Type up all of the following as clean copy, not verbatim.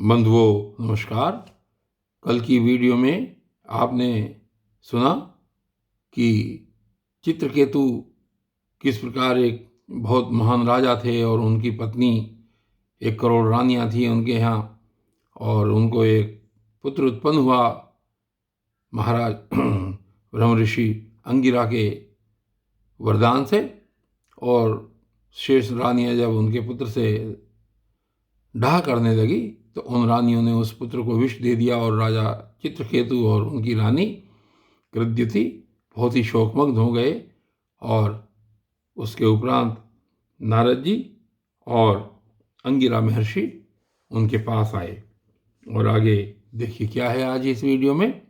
बंधुओं नमस्कार। कल की वीडियो में आपने सुना कि चित्रकेतु किस प्रकार एक बहुत महान राजा थे और उनकी पत्नी 1 करोड़ रानियां थी उनके यहाँ, और उनको एक पुत्र उत्पन्न हुआ महाराज ब्रह्म ऋषि अंगिरा के वरदान से। और शेष रानियां जब उनके पुत्र से डाह करने लगी तो उन रानियों ने उस पुत्र को विष दे दिया, और राजा चित्रकेतु और उनकी रानी कृद्युति बहुत ही शोकमग्न हो गए। और उसके उपरांत नारद जी और अंगिरा महर्षि उनके पास आए। और आगे देखिए क्या है आज इस वीडियो में।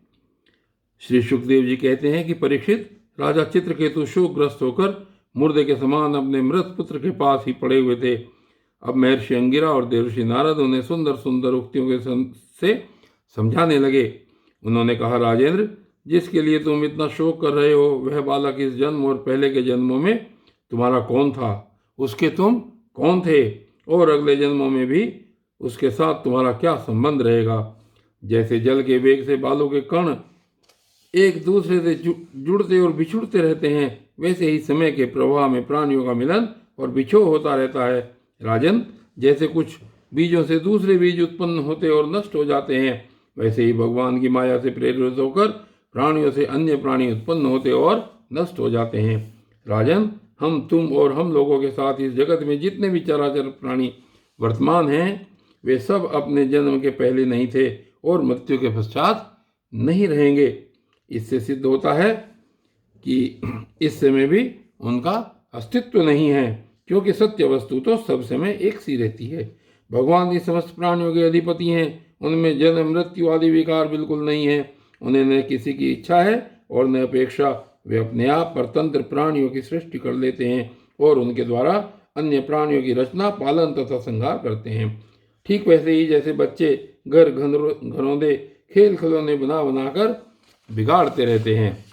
श्री सुखदेव जी कहते हैं कि परीक्षित, राजा चित्रकेतु शोकग्रस्त होकर मुर्दे के समान अपने मृत पुत्र के पास ही पड़े हुए थे। अब महर्षि अंगिरा और देवर्षि नारद उन्हें सुंदर सुंदर उक्तियों के से समझाने लगे। उन्होंने कहा, राजेंद्र, जिसके लिए तुम इतना शोक कर रहे हो वह बालक इस जन्म और पहले के जन्मों में तुम्हारा कौन था, उसके तुम कौन थे, और अगले जन्मों में भी उसके साथ तुम्हारा क्या संबंध रहेगा। जैसे जल के वेग से बालों के कण एक दूसरे से जुड़ते और बिछुड़ते रहते हैं, वैसे ही समय के प्रवाह में प्राणियों का मिलन और बिछोह होता रहता है। राजन, जैसे कुछ बीजों से दूसरे बीज उत्पन्न होते और नष्ट हो जाते हैं, वैसे ही भगवान की माया से प्रेरित होकर प्राणियों से अन्य प्राणी उत्पन्न होते और नष्ट हो जाते हैं। राजन, हम, तुम और हम लोगों के साथ इस जगत में जितने भी चराचर प्राणी वर्तमान हैं, वे सब अपने जन्म के पहले नहीं थे और मृत्यु के पश्चात नहीं रहेंगे। इससे सिद्ध होता है कि इस समय भी उनका अस्तित्व नहीं है, क्योंकि सत्य वस्तु तो सब समय एक सी रहती है। भगवान ही समस्त प्राणियों के अधिपति हैं, उनमें जन्म मृत्यु आदि विकार बिल्कुल नहीं है। उन्हें न किसी की इच्छा है और न अपेक्षा। वे अपने आप परतंत्र प्राणियों की सृष्टि कर लेते हैं और उनके द्वारा अन्य प्राणियों की रचना, पालन तथा संहार करते हैं। ठीक वैसे ही जैसे बच्चे घर घरौंदे खेल खिलौने बना बनाकर बिगाड़ते रहते हैं।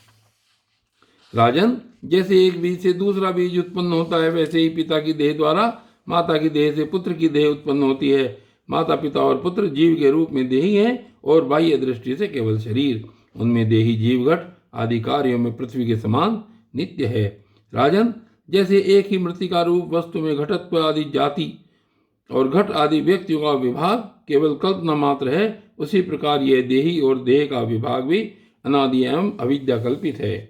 राजन, जैसे एक बीज से दूसरा बीज उत्पन्न होता है, वैसे ही पिता की देह द्वारा माता की देह से पुत्र की देह उत्पन्न होती है। माता पिता और पुत्र जीव के रूप में देही हैं और बाह्य दृष्टि से केवल शरीर। उनमें देही जीवघट आदि कार्यों में पृथ्वी के समान नित्य है। राजन, जैसे एक ही मृतिका रूप वस्तु में घटत्व आदि जाति और घट आदि व्यक्तियों का विभाग केवल कल्पना मात्र है, उसी प्रकार यह देही और देह का विभाग भी अनादि एवं अविद्या कल्पित है।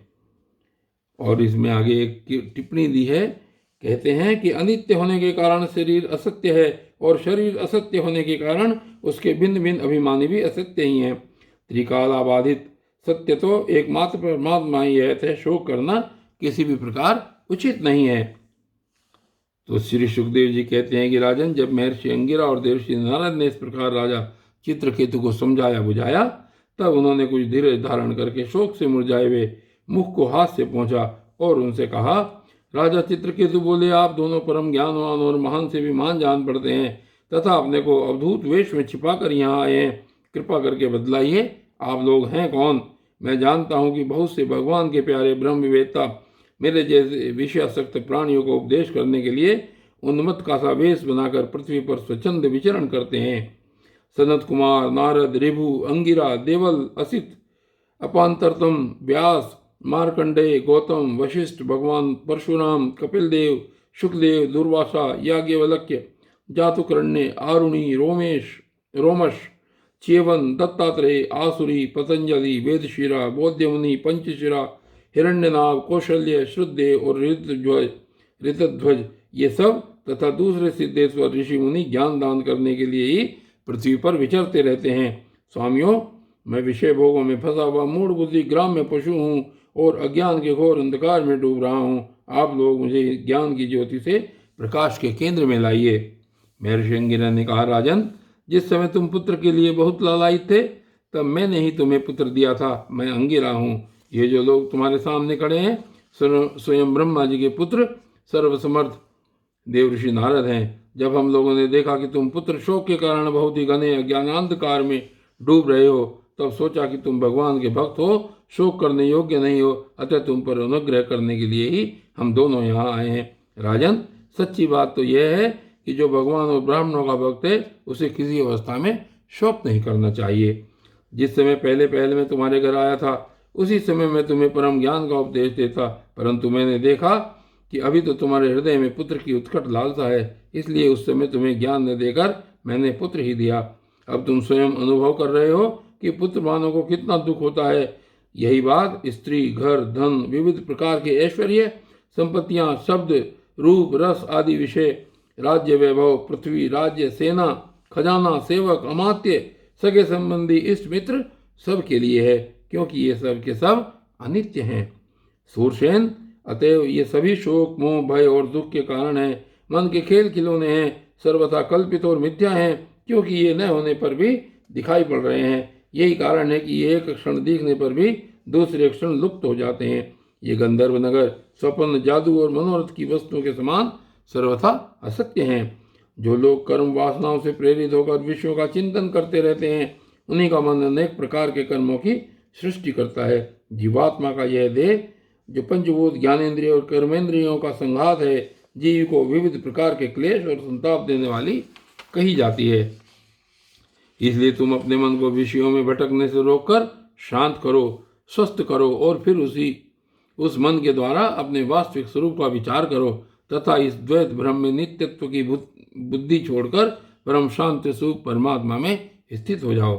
और इसमें आगे एक टिप्पणी दी है, कहते हैं कि अनित्य होने के कारण शरीर असत्य है और शरीर असत्य होने के कारण उसके भिन्न भिन्न अभिमानी भी असत्य ही हैं। त्रिकालाबाधित सत्य तो एकमात्र परमात्मा ही है, शोक करना किसी भी प्रकार उचित नहीं है। तो श्री सुखदेव जी कहते हैं कि राजन, जब महर्षि अंगिरा और देवर्षि नारद ने इस प्रकार राजा चित्रकेतु को समझाया बुझाया, तब उन्होंने कुछ धीरज धारण करके शोक से मुरझाए हुए मुख को हाथ से पहुंचा और उनसे कहा, राजा चित्रकेतु बोले, आप दोनों परम ज्ञानवान और महान से भी महान जान पड़ते हैं तथा अपने को अवधूत वेश में छिपाकर यहाँ आए हैं। कृपा करके बतलाइए, आप लोग हैं कौन। मैं जानता हूँ कि बहुत से भगवान के प्यारे ब्रह्मवेत्ता मेरे जैसे विषयासक्त प्राणियों को उपदेश करने के लिए उन्मत्त का सा वेश बनाकर पृथ्वी पर स्वच्छंद विचरण करते हैं। सनत कुमार, नारद, ऋभु, अंगिरा, देवल, असित, अपांतरतम, व्यास, मार्कंडेय, गौतम, वशिष्ठ, भगवान परशुराम, कपिल देव, शुकदेव, दुर्वासा, याज्ञवल्क्य, जातुकर्ण्य, आरुणि, रोमश, च्यवन, दत्तात्रेय, आसुरी, पतंजलि, वेदशिरा, बौद्धमुनि, पंचशिरा, हिरण्यनाभ, कौशल्य, श्रुतदेव और ऋतध्वज, ये सब तथा दूसरे सिद्धेश्वर ऋषि मुनि ज्ञान दान करने के लिए ही पृथ्वी पर विचरते रहते हैं। स्वामियों, मैं विषय भोगों में फंसा हुआ मूढ़ बुद्धि ग्राम्य पशु हूँ और अज्ञान के घोर अंधकार में डूब रहा हूँ। आप लोग मुझे ज्ञान की ज्योति से प्रकाश के केंद्र में लाइए। महर्षि अंगिरा ने कहा, राजन, जिस समय तुम पुत्र के लिए बहुत लालायित थे, तब मैंने ही तुम्हें पुत्र दिया था। मैं अंगिरा हूँ। ये जो लोग तुम्हारे सामने खड़े हैं स्वयं ब्रह्मा जी के पुत्र सर्वसमर्थ देवर्षि नारद हैं। जब हम लोगों ने देखा कि तुम पुत्र शोक के कारण बहुत ही घने अज्ञानांधकार में डूब रहे हो, तब सोचा कि तुम भगवान के भक्त हो, शोक करने योग्य नहीं हो, अतः तुम पर अनुग्रह करने के लिए ही हम दोनों यहाँ आए हैं। राजन, सच्ची बात तो यह है कि जो भगवान और ब्राह्मणों का भक्त है उसे किसी अवस्था में शोक नहीं करना चाहिए। जिस समय पहले पहले मैं तुम्हारे घर आया था उसी समय मैं तुम्हें परम ज्ञान का उपदेश देता, परंतु मैंने देखा कि अभी तो तुम्हारे हृदय में पुत्र की उत्कट लालसा है, इसलिए उस समय तुम्हें ज्ञान न देकर मैंने पुत्र ही दिया। अब तुम स्वयं अनुभव कर रहे हो कि पुत्र पाने को कितना दुख होता है। यही बात स्त्री, घर, धन, विविध प्रकार के ऐश्वर्य, संपत्तियां, शब्द, रूप, रस आदि विषय, राज्य, वैभव, पृथ्वी, राज्य, सेना, खजाना, सेवक, अमात्य, सगे संबंधी, इष्ट मित्र सब के लिए है, क्योंकि ये सब के सब अनित्य हैं। सूरसेन, अतएव ये सभी शोक, मोह, भय और दुख के कारण हैं, मन के खेल खिलौने हैं, सर्वथा कल्पित और मिथ्या हैं, क्योंकि ये न होने पर भी दिखाई पड़ रहे हैं। यही कारण है कि ये एक क्षण दिखने पर भी दूसरे क्षण लुप्त हो जाते हैं। ये गंधर्व नगर स्वप्न, जादू और मनोरथ की वस्तुओं के समान सर्वथा असत्य हैं। जो लोग कर्म वासनाओं से प्रेरित होकर विषयों का चिंतन करते रहते हैं, उन्हीं का मन अनेक प्रकार के कर्मों की सृष्टि करता है। जीवात्मा का यह देह जो पंचभूत, ज्ञानेन्द्रिय और कर्मेंद्रियों का संघात है, जीव को विविध प्रकार के क्लेश और संताप देने वाली कही जाती है। इसलिए तुम अपने मन को विषयों में भटकने से रोककर शांत करो, स्वस्थ करो और फिर उस मन के द्वारा अपने वास्तविक स्वरूप का विचार करो तथा इस द्वैत भ्रम में नित्यत्व की बुद्धि छोड़कर परम शांति स्वरूप परमात्मा में स्थित हो जाओ।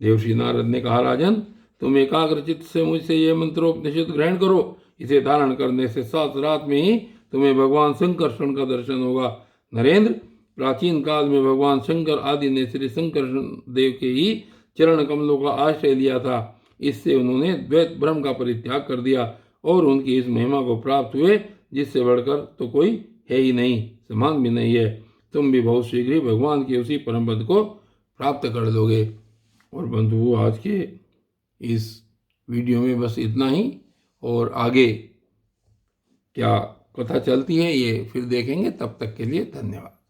देवर्षि नारद ने कहा, राजन, तुम एकाग्रचित्त से मुझसे यह मंत्रोपनिषद ग्रहण करो। इसे धारण करने से 7 रात में ही तुम्हें भगवान संकर्षण का दर्शन होगा। नरेंद्र, प्राचीन काल में भगवान शंकर आदि ने श्री संकर्षण देव के ही चरण कमलों का आश्रय लिया था। इससे उन्होंने द्वैत भ्रम का परित्याग कर दिया और उनकी इस महिमा को प्राप्त हुए, जिससे बढ़कर तो कोई है ही नहीं, समान भी नहीं है। तुम भी बहुत शीघ्र ही भगवान के उसी परम पद को प्राप्त कर लोगे। और बंधुओं, आज के इस वीडियो में बस इतना ही, और आगे क्या कथा चलती है ये फिर देखेंगे। तब तक के लिए धन्यवाद।